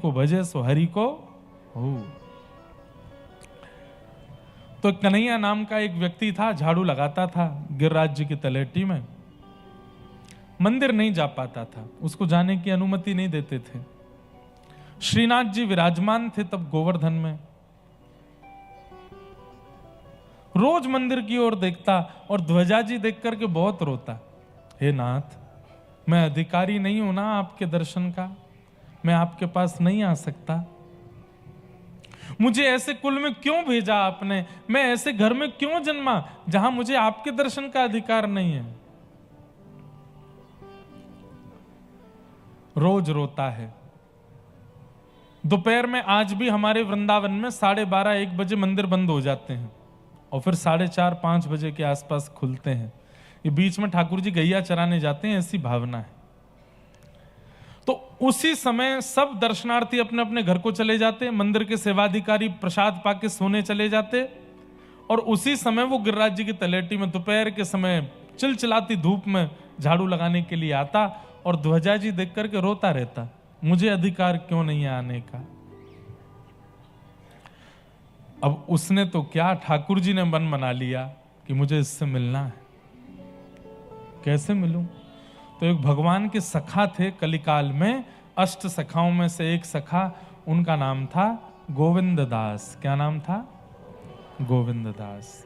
को भजे सो हरि को हो। तो कन्हैया नाम का एक व्यक्ति था, झाड़ू लगाता था गिरिराज जी की तलेटी में, मंदिर नहीं जा पाता था, उसको जाने की अनुमति नहीं देते थे। श्रीनाथ जी विराजमान थे तब गोवर्धन में, रोज मंदिर की ओर देखता और ध्वजा जी देख करके बहुत रोता। हे नाथ, मैं अधिकारी नहीं हूं ना आपके दर्शन का, मैं आपके पास नहीं आ सकता, मुझे ऐसे कुल में क्यों भेजा आपने, मैं ऐसे घर में क्यों जन्मा जहां मुझे आपके दर्शन का अधिकार नहीं है। रोज रोता है। दोपहर में आज भी हमारे वृंदावन में 12:30-1 बजे मंदिर बंद हो जाते हैं और फिर 4:30-5 बजे के आसपास खुलते हैं। ये बीच में ठाकुर जी गैया चराने जाते हैं, ऐसी भावना है। तो उसी समय सब दर्शनार्थी अपने अपने घर को चले जाते, मंदिर के सेवाधिकारी प्रसाद पाके सोने चले जाते, और उसी समय वो गिरिराज जी की तलेटी में दोपहर के समय चिलचिलाती धूप में झाड़ू लगाने के लिए आता और ध्वजा जी देख करके रोता रहता, मुझे अधिकार क्यों नहीं है आने का। अब उसने तो क्या, ठाकुर जी ने मन बना लिया कि मुझे इससे मिलना है। कैसे मिलूं? तो एक भगवान के सखा थे कलिकाल में, 8 सखाओं में से एक सखा, उनका नाम था गोविंद दास। क्या नाम था? गोविंद दास।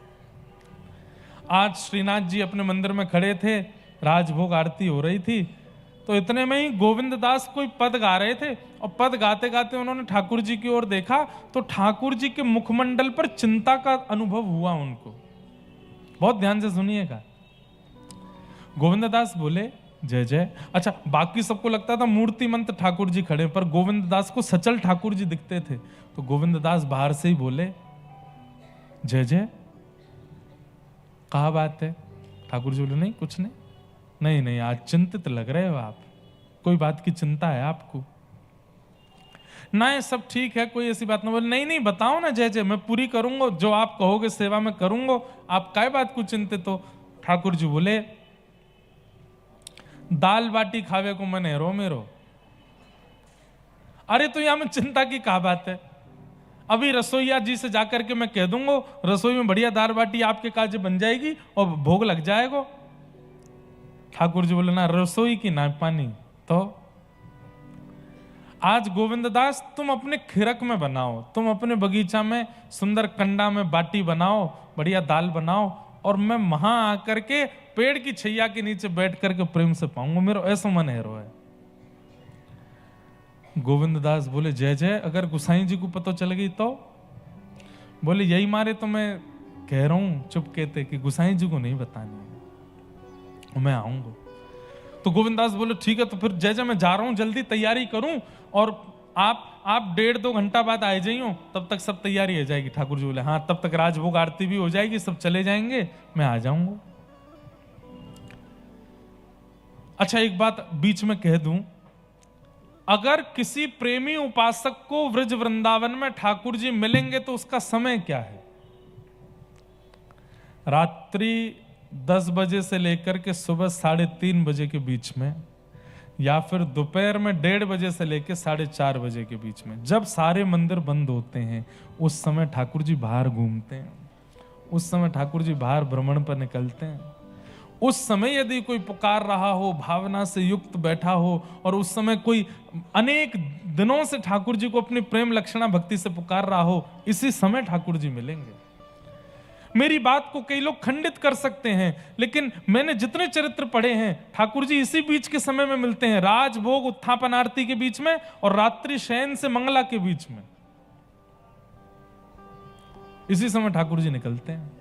आज श्रीनाथ जी अपने मंदिर में खड़े थे, राजभोग आरती हो रही थी, तो इतने में ही गोविंद दास कोई पद गा रहे थे और पद गाते गाते उन्होंने ठाकुर जी की ओर देखा तो ठाकुर जी के मुखमंडल पर चिंता का अनुभव हुआ उनको। बहुत ध्यान से सुनिएगा। गोविंद दास बोले जय जय। अच्छा, बाकी सबको लगता था मूर्तिमंत ठाकुर जी खड़े, पर गोविंद दास को सचल ठाकुर जी दिखते थे। तो गोविंद दास बाहर से ही बोले जय जय। कहा बात है? ठाकुर जी बोले नहीं कुछ नहीं। नहीं नहीं, आज चिंतित लग रहे हो आप, कोई बात की चिंता है आपको? ना ये सब ठीक है, कोई ऐसी बात ना। बोले नहीं नहीं, बताओ ना जय जय, मैं पूरी करूंगा, जो आप कहोगे सेवा में करूंगा, आप काय बात को चिंतित हो? ठाकुर जी बोले दाल बाटी खावे को मन हेरो मेरो। अरे तो यहां में चिंता की क्या बात है? अभी रसोईया जी से जाकर के मैं कह दूंगा, रसोई में बढ़िया दाल बाटी आपके काज बन जाएगी और भोग लग जाएगा। ठाकुर जी बोले ना रसोई की ना पानी। तो आज गोविंद दास तुम अपने खिरक में बनाओ, तुम अपने बगीचा में सुंदर कंडा में बाटी बनाओ, बढ़िया दाल बनाओ, और मैं वहां आकर के पेड़ की छैया के नीचे बैठ करके प्रेम से पाऊंगा, मेरा ऐसा मन है। गोविंद दास बोले जय जय। अगर गुसाई जी को पता चल गई तो? बोले यही मारे तो मैं कह रहा हूं चुप कहते कि गुसाई जी को नहीं बतानी है, मैं आऊंगा। तो गोविंद दास बोले ठीक है, तो फिर जय जय मैं जा रहा हूं, जल्दी तैयारी करूं और आप 1.5-2 घंटा बाद आ जाइयो, तब तक सब तैयारी हो जाएगी। ठाकुर जी बोले हाँ, तब तक राजभोग आरती भी हो जाएगी, सब चले जाएंगे, मैं आ जाऊंगा। अच्छा, एक बात बीच में कह दूं, अगर किसी प्रेमी उपासक को व्रज वृंदावन में ठाकुर जी मिलेंगे तो उसका समय क्या है? रात्रि 10 बजे से लेकर के सुबह 3:30 बजे के बीच में, या फिर दोपहर में 1:30 बजे से लेकर 4:30 बजे के बीच में, जब सारे मंदिर बंद होते हैं, उस समय ठाकुर जी बाहर घूमते हैं, उस समय ठाकुर जी बाहर भ्रमण पर निकलते हैं। उस समय यदि कोई पुकार रहा हो, भावना से युक्त बैठा हो, और उस समय कोई अनेक दिनों से ठाकुर जी को अपनी प्रेम लक्षणा भक्ति से पुकार रहा हो, इसी समय ठाकुर जी मिलेंगे। मेरी बात को कई लोग खंडित कर सकते हैं, लेकिन मैंने जितने चरित्र पढ़े हैं, ठाकुर जी इसी बीच के समय में मिलते हैं, राजभोग उत्थापन आरती के बीच में और रात्रि शयन से मंगला के बीच में, इसी समय ठाकुर जी निकलते हैं।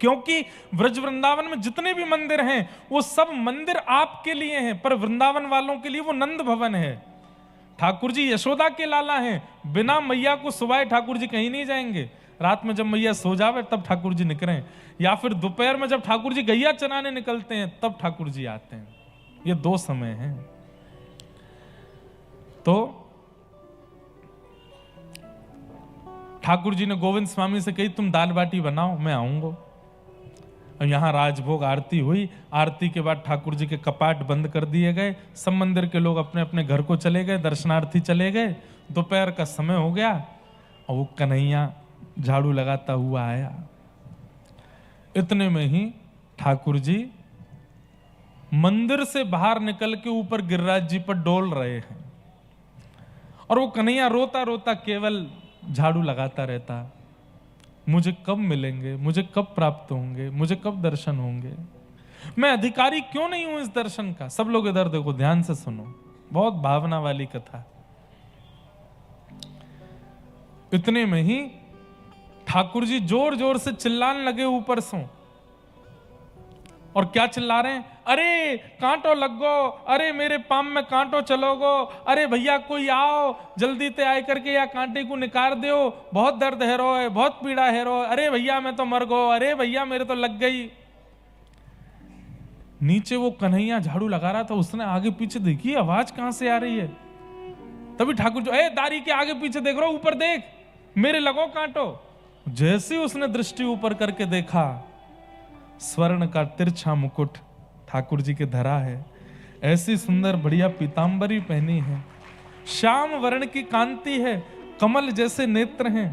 क्योंकि व्रज वृंदावन में जितने भी मंदिर हैं, वो सब मंदिर आपके लिए हैं, पर वृंदावन वालों के लिए वो नंद भवन है। ठाकुर जी यशोदा के लाला हैं, बिना मैया को सुवाए ठाकुर जी कहीं नहीं जाएंगे। रात में जब मैया सो जावे तब ठाकुर जी निकले, या फिर दोपहर में जब ठाकुर जी गैया चराने निकलते हैं तब ठाकुर जी आते हैं। ये 2 समय हैं। तो ठाकुर जी ने गोविंद स्वामी से कही तुम दाल बाटी बनाओ, मैं आऊंगा। और यहाँ राजभोग आरती हुई। आरती के बाद ठाकुर जी के कपाट बंद कर दिए गए। सब मंदिर के लोग अपने अपने घर को चले गए, दर्शनार्थी चले गए। दोपहर का समय हो गया और वो कन्हैया झाड़ू लगाता हुआ आया। इतने में ही ठाकुर जी मंदिर से बाहर निकल के ऊपर गिरिराज जी पर डोल रहे हैं और वो कन्हैया रोता रोता केवल झाड़ू लगाता रहता, मुझे कब मिलेंगे, मुझे कब प्राप्त होंगे, मुझे कब दर्शन होंगे, मैं अधिकारी क्यों नहीं हूं इस दर्शन का। सब लोग इधर देखो, ध्यान से सुनो, बहुत भावना वाली कथा। इतने में ही ठाकुर जी जोर जोर से चिल्लाने लगे ऊपर से। और क्या चिल्ला रहे हैं, अरे कांटो लग गो, अरे मेरे पाम में कांटो चलो गो, अरे भैया कोई आओ जल्दी ते आए करके या कांटे को निकाल दो, बहुत दर्द है रो है, बहुत पीड़ा है रो, अरे भैया मैं तो मर गो, अरे भैया मेरे तो लग गई। नीचे वो कन्हैया झाड़ू लगा रहा था, उसने आगे पीछे देखी आवाज कहां से आ रही है। तभी ठाकुर जो दारी के आगे पीछे देख रहा, ऊपर देख मेरे लगो कांटो। जैसे उसने दृष्टि ऊपर करके देखा, स्वर्ण का तिरछा मुकुट ठाकुर जी के धरा है, ऐसी सुंदर बढ़िया पीतांबरी पहनी है, श्याम वर्ण की कांति है, कमल जैसे नेत्र हैं।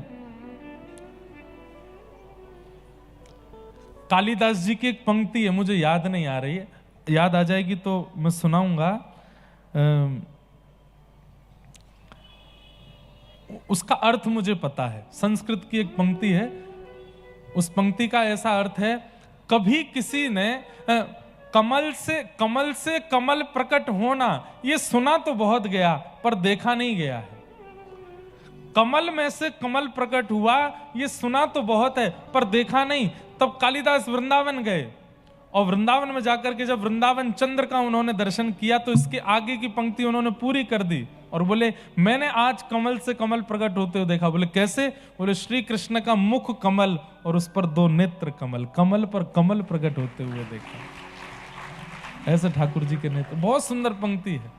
कालिदास जी की एक पंक्ति है, मुझे याद नहीं आ रही है, याद आ जाएगी तो मैं सुनाऊंगा। उसका अर्थ मुझे पता है, संस्कृत की एक पंक्ति है, उस पंक्ति का ऐसा अर्थ है, कभी किसी ने कमल से कमल प्रकट होना ये सुना तो बहुत गया पर देखा नहीं गया है। कमल में से कमल प्रकट हुआ ये सुना तो बहुत है पर देखा नहीं। तब कालिदास वृंदावन गए और वृंदावन में जाकर के जब वृंदावन चंद्र का उन्होंने दर्शन किया तो इसके आगे की पंक्ति उन्होंने पूरी कर दी और बोले मैंने आज कमल से कमल प्रकट होते हुए देखा। बोले कैसे? बोले श्री कृष्ण का मुख कमल और उस पर दो नेत्र कमल, कमल पर कमल प्रकट होते हुए देखा। ऐसे ठाकुर जी के नेत्र, बहुत सुंदर पंक्ति है।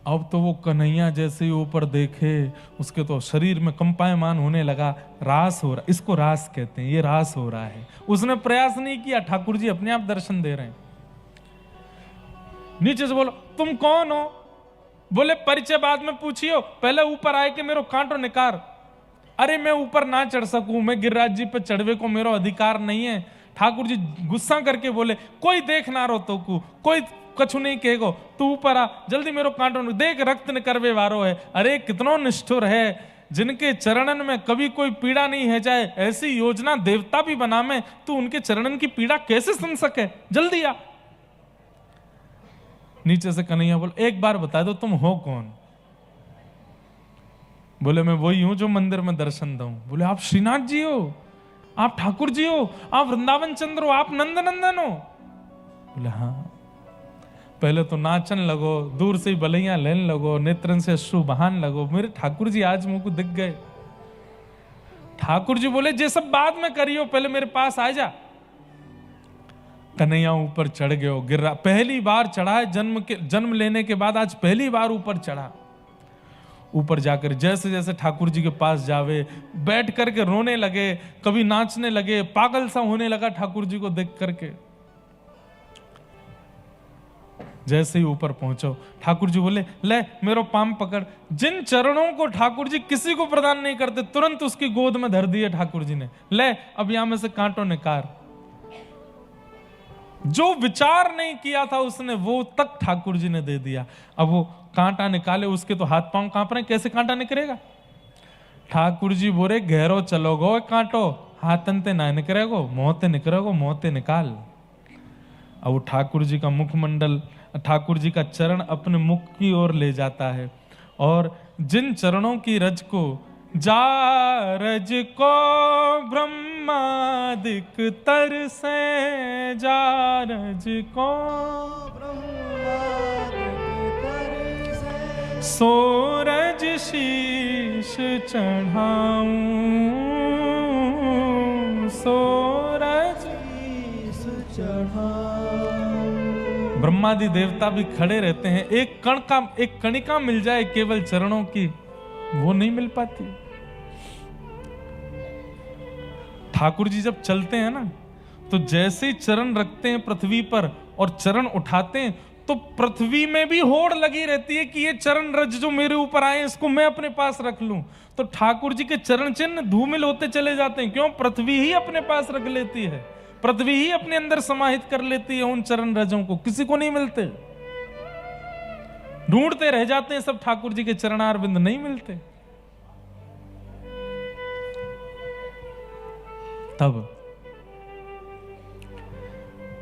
अब तो वो कन्हैया जैसे ही ऊपर देखे उसके तो शरीर में कंपायमान होने लगा, रास हो रहा, इसको रास कहते हैं, ये रास हो रहा है। उसने प्रयास नहीं किया, ठाकुर जी अपने आप दर्शन दे रहे हैं। नीचे से बोलो तुम कौन हो? बोले परिचय बाद में पूछियो, पहले ऊपर आए कि मेरो कांटो निकार। अरे मैं ऊपर ना चढ़ सकूं, मैं गिरिराज जी पे चढ़वे को मेरा अधिकार नहीं है। ठाकुर जी गुस्सा करके बोले कोई देख ना रो तो को, कोई कछु नहीं कहेगो, तू ऊपर आ जल्दी, मेरो कांटो देख रक्त न करवे वारो है। अरे कितनो निष्ठुर है, जिनके चरणन में कभी कोई पीड़ा नहीं है जाए, ऐसी योजना देवता भी बना में, तू उनके चरणन की पीड़ा कैसे सुन सके, जल्दी आ। नीचे से कन्हैया बोले एक बार बता दो तुम हो कौन? बोले मैं वही हूं जो मंदिर में दर्शन दूं। बोले आप श्रीनाथ जी हो, आप ठाकुर जी हो, आप वृंदावन चंद्र हो, आप नंद नंदन हो? बोले हाँ। पहले तो नाचन लगो, दूर से ही बलैया लेने लगो, नेत्रन से अश्रु बहान लगो, मेरे ठाकुर जी आज मुझको दिख गए। ठाकुर जी बोले जे सब बाद में करियो, पहले मेरे पास आ जा। कन्हैया ऊपर चढ़ गयो, गिर रहा, पहली बार चढ़ा है जन्म लेने के बाद आज पहली बार ऊपर चढ़ा। ऊपर जाकर जैसे जैसे ठाकुर जी के पास जावे, बैठ करके रोने लगे, कभी नाचने लगे, पागल सा होने लगा ठाकुर जी को देख करके। जैसे ही ऊपर पहुंचो ठाकुर जी बोले ले मेरो पाम पकड़। जिन चरणों को ठाकुर जी किसी को प्रदान नहीं करते तुरंत उसकी गोद में धर दिए ठाकुर जी ने, ले अब यहां में से कांटो निकाल। जो विचार नहीं किया था उसने वो तक ठाकुर जी ने दे दिया। अब वो कांटा निकाले, उसके तो हाथ पांव कांप रहे, कैसे कांटा निकलेगा? ठाकुर जी बोले गहरो चलोगो कांटो, हाथन ते ना निकलेगो, मोहते निकलेगो, मोहते निकाल। अब वो ठाकुर जी का मुखमंडल, ठाकुर जी का चरण अपने मुख की ओर ले जाता है और जिन चरणों की रज को जा रज को ब्रह्मादिक तर से, जा रज को सोरज शीश चढ़ाऊं, सोरज शीश चढ़ाऊं। ब्रह्मादि देवता भी खड़े रहते हैं, एक कणिका मिल जाए केवल चरणों की, वो नहीं मिल पाती। ठाकुर जी जब चलते हैं ना, तो जैसे ही चरण रखते हैं पृथ्वी पर और चरण उठाते हैं, तो पृथ्वी में भी होड़ लगी रहती है कि ये चरण रज जो मेरे ऊपर आए इसको मैं अपने पास रख लूं। तो ठाकुर जी के चरण चिन्ह धूमिल होते चले जाते हैं। क्यों? पृथ्वी ही अपने पास रख लेती है, पृथ्वी ही अपने अंदर समाहित कर लेती है उन चरण रजों को, किसी को नहीं मिलते। ढूंढते रह जाते हैं सब, ठाकुर जी के चरणारविंद नहीं मिलते। तब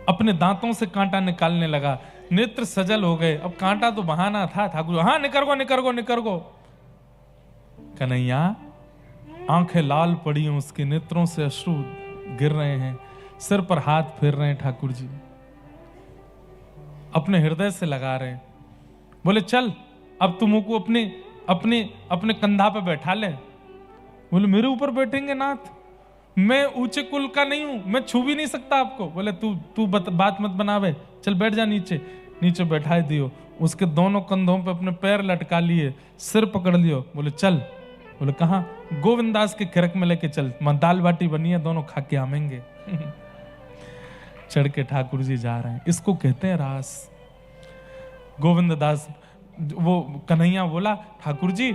अपने दांतों से कांटा निकालने लगा, नेत्र सजल हो गए। अब कांटा तो बहाना था, ठाकुर हाँ निकर गो निकर गो निकर गो। कन्हैया आंखें लाल पड़ी हैं उसके, नेत्रों से अश्रु गिर रहे हैं, सिर पर हाथ फेर रहे हैं ठाकुर जी, अपने हृदय से लगा रहे हैं। बोले चल अब तुम को अपने अपने अपने कंधा पे बैठा ले। बोले मेरे ऊपर बैठेंगे नाथ, मैं ऊंचे कुल का नहीं हूं, मैं छू भी नहीं सकता आपको। बोले तू बात मत बनावे, चल बैठ जा नीचे। नीचे बैठा दियो, उसके दोनों कंधों पे अपने पैर लटका लिए, सिर पकड़ लियो। बोले चल। बोले कहाँ? गोविंदास के किरक में लेके चल, मां दाल बाटी बनी है, दोनों खा के आवेंगे। चढ़ के ठाकुर जी जा रहे हैं। इसको कहते हैं रास। गोविंद दास, वो कन्हैया बोला ठाकुर जी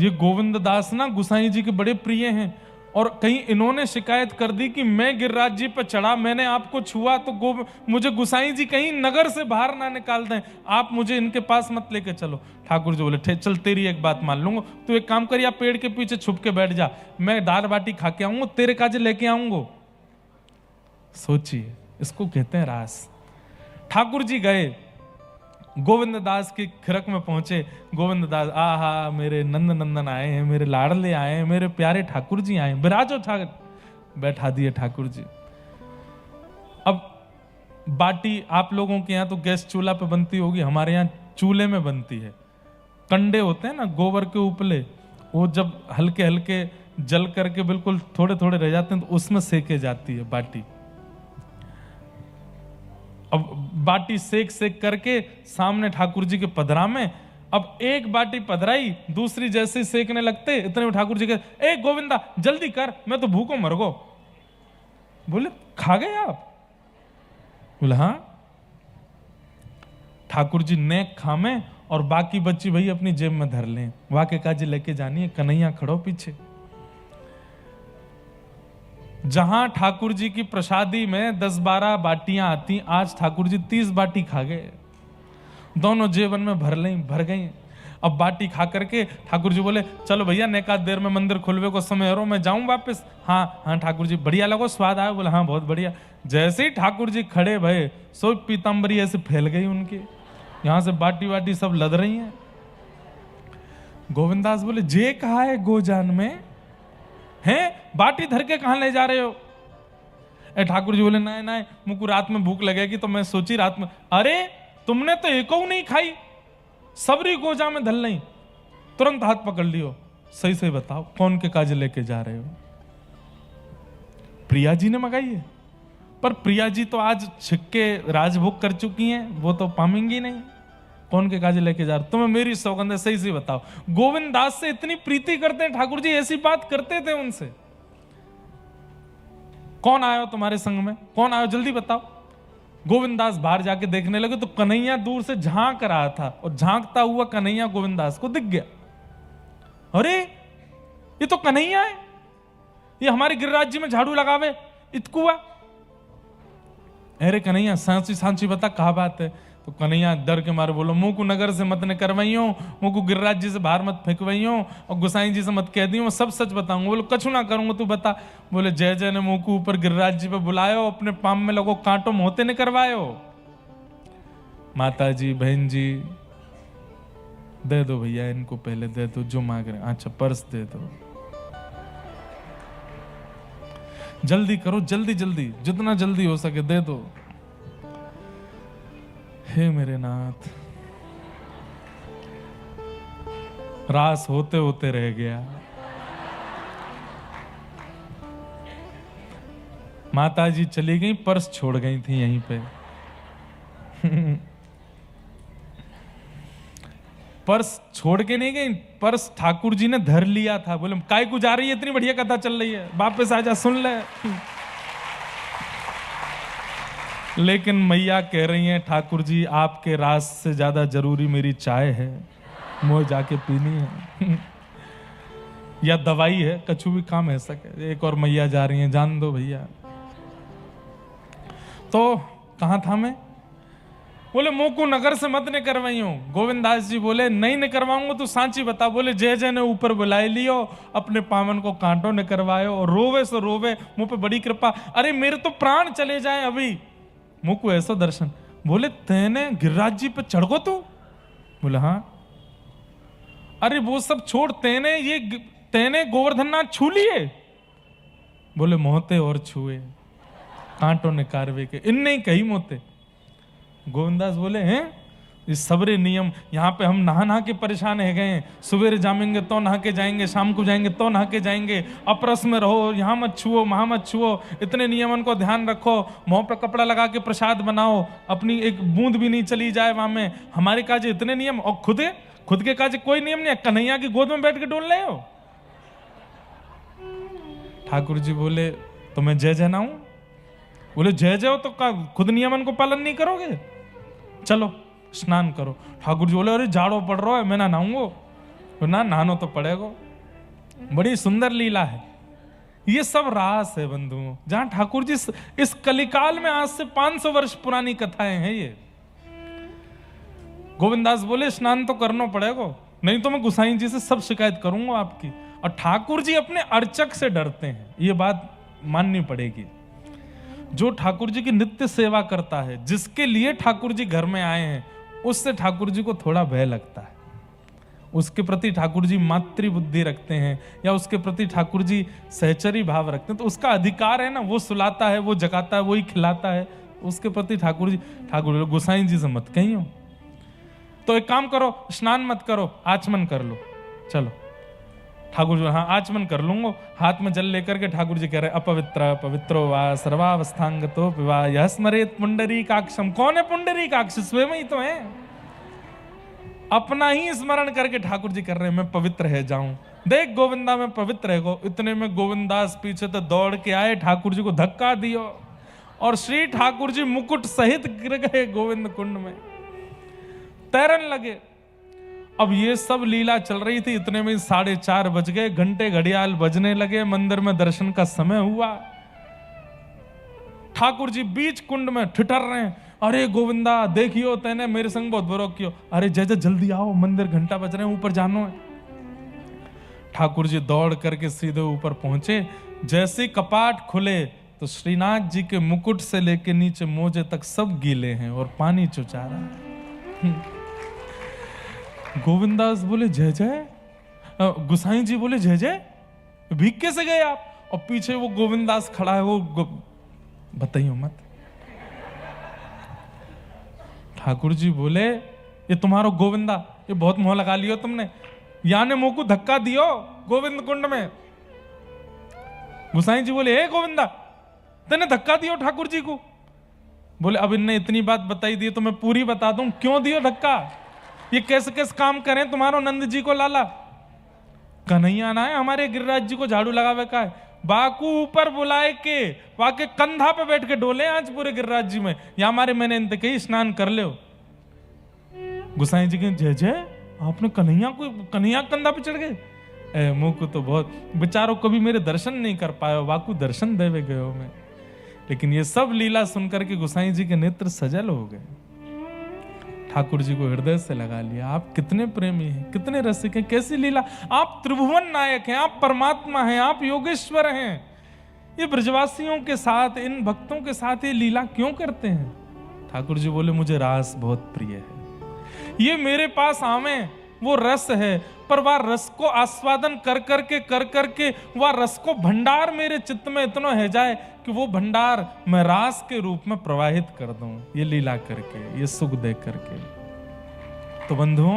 ये गोविंद दास ना गुसाई जी के बड़े प्रिय हैं, और कहीं इन्होंने शिकायत कर दी कि मैं गिरिराज जी पर चढ़ा, मैंने आपको छुआ, तो मुझे गुसाई जी कहीं नगर से बाहर ना निकाल दें, आप मुझे इनके पास मत लेके चलो। ठाकुर जी बोले चल तेरी एक बात मान लूंगा, तू एक काम कर, या पेड़ के पीछे छुप के बैठ जा, मैं दाल बाटी खा के आऊंगा, तेरे काजे लेके आऊंगा। सोचिए, इसको कहते हैं रास। ठाकुर जी गए, गोविंद दास के खिरक में पहुंचे। गोविंद दास, आहा मेरे नंद नंदन आए हैं, मेरे लाडले आए हैं, मेरे प्यारे ठाकुर जी आए हैं, बिराजो ठाकुर। बैठा दिए ठाकुर जी। अब बाटी आप लोगों के यहाँ तो गैस चूल्हा पे बनती होगी, हमारे यहाँ चूल्हे में बनती है। कंडे होते हैं ना गोबर के उपले, वो जब हल्के हल्के जल करके बिल्कुल थोड़े थोड़े रह जाते हैं, तो उसमें सेके जाती है बाटी। अब बाटी सेक सेक करके सामने ठाकुर जी के पधरा में, अब एक बाटी पधराई, दूसरी जैसे सेकने लगते, इतने में ठाकुर जी के, ए गोविंदा जल्दी कर, मैं तो भूखों मर गो। बोले खा गए आप? बोले हाँ। ठाकुर जी नेक खामे और बाकी बच्ची भाई अपनी जेब में धर लें, वाके काजी लेके जानी है। कन्हैया खड़ो पीछे। जहां ठाकुर जी की प्रसादी में 10-12 बाटियां आती, आज ठाकुर जी 30 बाटी खा गए, दोनों जेबन में भर गई। अब बाटी खा करके ठाकुर जी बोले चलो भैया नेकात देर में मंदिर खुलवे को समय हो, मैं जाऊं वापस। हाँ हाँ ठाकुर जी, बढ़िया लगो, स्वाद आया? बोले हाँ बहुत बढ़िया। जैसे ही ठाकुर जी खड़े भये, सो पीताम्बरी ऐसे फैल गई उनकी, यहां से बाटी वाटी सब लद रही हैं। गोविंदास बोले जे कहा है गोजान में हैं, बाटी धर के कहां ले जा रहे हो? ठाकुर जी बोले नहीं नहीं, मुझको रात में भूख लगेगी तो मैं सोची रात में। अरे तुमने तो एको नहीं खाई, सबरी गोजा में धल नहीं। तुरंत हाथ पकड़ लियो, सही सही बताओ कौन के काज लेके जा रहे हो? प्रिया जी ने मंगाई है, पर प्रिया जी तो आज छिक्के राजभोग कर चुकी हैं, वो तो पामेंगी नहीं। कौन के काजे लेके जा रहे? तुम्हें मेरी सौगंध है, सही से बताओ। गोविंद दास से इतनी प्रीति करते हैं ठाकुर जी, ऐसी बात करते थे उनसे। कौन आयो तुम्हारे संग में, कौन आयो जल्दी बताओ। गोविंद दास बाहर जाके देखने लगे तो कन्हैया दूर से झांक रहा था, और झांकता हुआ कन्हैया गोविंद दास को दिख गया। अरे ये तो कन्हैया है, ये हमारे गिरिराज जी में झाड़ू लगावे इतकुआ। अरे कन्हैया सांची सांची बता कहा बात है? तो कन्हैया डर के मारे बोलो मुंह को नगर से मत न करवाइयो, मुंह को गिरिराज जी से बाहर मत फेंकवाइयो, और गुसाई जी से मत कह दियो, सब सच बताऊंगा। बोलो कछु ना करूंगा, तू बता। बोले जय जय ने मुंह को ऊपर गिरिराज जी पे बुलायो, अपने पाम में लगो कांटो मोहते ने करवायो। माता जी बहन जी दे दो भैया इनको, पहले दे दो जो मांग रहे। अच्छा पर्स दे दो, जल्दी करो, जल्दी जल्दी, जितना जल्दी हो सके दे दो। हे मेरे नाथ, रास होते होते रह गया। माता जी चली गई, पर्स छोड़ गई थी यहीं पे। पर्स छोड़ के नहीं गई, पर्स ठाकुर जी ने धर लिया था। बोले काय को जा रही है, इतनी बढ़िया कथा चल रही है, वापस आजा सुन ले। लेकिन मैया कह रही हैं ठाकुर जी आपके रास से ज्यादा जरूरी मेरी चाय है, मुझे जाके पीनी है। या दवाई है, कछु भी काम है सके। एक और मैया जा रही हैं, जान दो भैया। तो कहां था मैं? बोले मोकू नगर से मत ने करवाई हूं। गोविंदास जी बोले नहीं ने करवाऊंगा तो सांची बता। बोले जय जय ने ऊपर बुलाए लियो, अपने पावन को कांटों ने करवायो, और रोवे सो रोवे, मुंह पे बड़ी कृपा। अरे मेरे तो प्राण चले जाए अभी। मोकू ऐसा दर्शन। बोले तेने गिरिराज जी पे चढ़ गो तू? बोले हाँ। अरे वो सब छोड़, तेने गोवर्धननाथ छू लिए? बोले मोहते और छुए, कांटों ने कारवे के, इनने ही कही मोते। गोविंदास बोले हैं इस सबरे नियम, यहाँ पे हम नहा नहा के परेशान है गए। सुबह जामेंगे तो नहा के जाएंगे, शाम को जाएंगे तो नहा के जाएंगे। अपरस में रहो, यहाँ मत छुओ, वहां मत छुओ, इतने नियमन को ध्यान रखो, मुंह पे कपड़ा लगा के प्रसाद बनाओ, अपनी एक बूंद भी नहीं चली जाए वहां में। हमारे काज इतने नियम, और खुद के काज कोई नियम नहीं है। कन्हैया की गोद में बैठ के डोल रहे हो। ठाकुर जी बोले तो मैं जय जय ना हूं? बोले जय जय हो तो खुद नियमन को पालन नहीं करोगे? चलो स्नान करो। ठाकुर जी बोले अरे जाड़ो पड़ रहा है, मैं ना नहाऊंगो। ना नहानो तो पड़ेगा। बड़ी सुंदर लीला है। ये सब रास है बंधुओं, जहां ठाकुर जी इस कलिकाल में आज से 500 वर्ष पुरानी कथाएं हैं ये। गोविंदास बोले स्नान तो करना पड़ेगा, नहीं तो मैं गुसाई जी से सब शिकायत करूंगा आपकी। और ठाकुर जी अपने अर्चक से डरते हैं, ये बात माननी पड़ेगी। जो ठाकुर जी की नित्य सेवा करता है, जिसके लिए ठाकुर जी घर में आए हैं, उससे ठाकुर जी को थोड़ा भय लगता है। उसके प्रति ठाकुर जी मातृ बुद्धि रखते हैं, या उसके प्रति ठाकुर जी सहचरी भाव रखते हैं, तो उसका अधिकार है ना, वो सुलाता है, वो जगाता है, वो ही खिलाता है। उसके प्रति ठाकुर गोसाई जी से मत कहियो। तो एक काम करो, स्नान मत करो, आचमन कर लो। चलो ठाकुर जी हाँ आचमन कर लूंगा। हाथ में जल लेकर के ठाकुर जी कह रहे अपवित्र पवित्रो वा सर्वावस्थांगतो विवाह यह स्मरेत पुंडरीकाक्षम। कौन है पुंडरीकाक्ष? स्वयं ही तो है। अपना ही स्मरण करके ठाकुर जी कर रहे हैं मैं पवित्र है जाऊं। देख गोविंदा में पवित्र है गो। इतने में गोविंदास पीछे तो दौड़ के आए, ठाकुर जी को धक्का दियो, और श्री ठाकुर जी मुकुट सहित गिर गए गोविंद कुंड में, तैरन लगे। अब ये सब लीला चल रही थी, इतने में 4:30 बज गए, घंटे घड़ियाल बजने लगे, मंदिर में दर्शन का समय हुआ। ठाकुर जी बीच कुंड में ठिठर रहे हैं। अरे गोविंदा देखियो, तेने मेरे संग बहुत बुरा कियो। अरे जय जय जल्दी आओ, मंदिर घंटा बज रहे हैं, ऊपर जानो है। ठाकुर जी दौड़ करके सीधे ऊपर पहुंचे। जैसे कपाट खुले तो श्रीनाथ जी के मुकुट से लेके नीचे मोजे तक सब गीले हैं और पानी चुचा रहा है। गोविंदास बोले जय जय। गुसाई जी बोले जय जय, भीग कैसे गए आप? और पीछे वो गोविंदास खड़ा है, वो बताइयो मत। ठाकुर जी बोले ये तुम्हारो गोविंदा, ये बहुत मोह लगा लियो तुमने, याने मुंह को धक्का दियो गोविंद कुंड में। गुसाई जी बोले हे गोविंदा, तेने धक्का दियो ठाकुर जी को? बोले अब इनने इतनी बात बताई दी तो मैं पूरी बता दूं क्यों दियो धक्का। ये कैसे कैसे काम करें तुम्हारो नंद जी को लाला। कन्हैया ना है हमारे गिरिराज जी को झाड़ू लगावे का है, बाकू ऊपर बुलाए के वाके कंधा पे बैठ के डोले आज पूरे गिरिराज जी में। या हमारे मैंने इनते कही स्नान कर ले। गुसाई जी के जय जय, आपने कन्हैया कंधा पे चढ़ गए। मुंह को तो बहुत बेचारों कभी मेरे दर्शन नहीं कर पाए, वाकू दर्शन देवे गए मैं। लेकिन ये सब लीला सुनकर के गुसाई जी के नेत्र सजल हो गए। ठाकुर जी को हृदय से लगा लिया। आप कितने प्रेमी हैं, कितने रसिक हैं, कैसी लीला। आप त्रिभुवन नायक हैं, आप परमात्मा हैं, आप योगेश्वर हैं। ये ब्रजवासियों के साथ, इन भक्तों के साथ ये लीला क्यों करते हैं? ठाकुर जी बोले मुझे रास बहुत प्रिय है। ये मेरे पास आवे वो रस है, पर वह रस को आस्वादन कर करके वह रस को भंडार मेरे चित्त में इतना है जाए कि वो भंडार मैं रास के रूप में प्रवाहित कर दूं, ये लीला करके, ये सुख दे करके। तो बंधुओं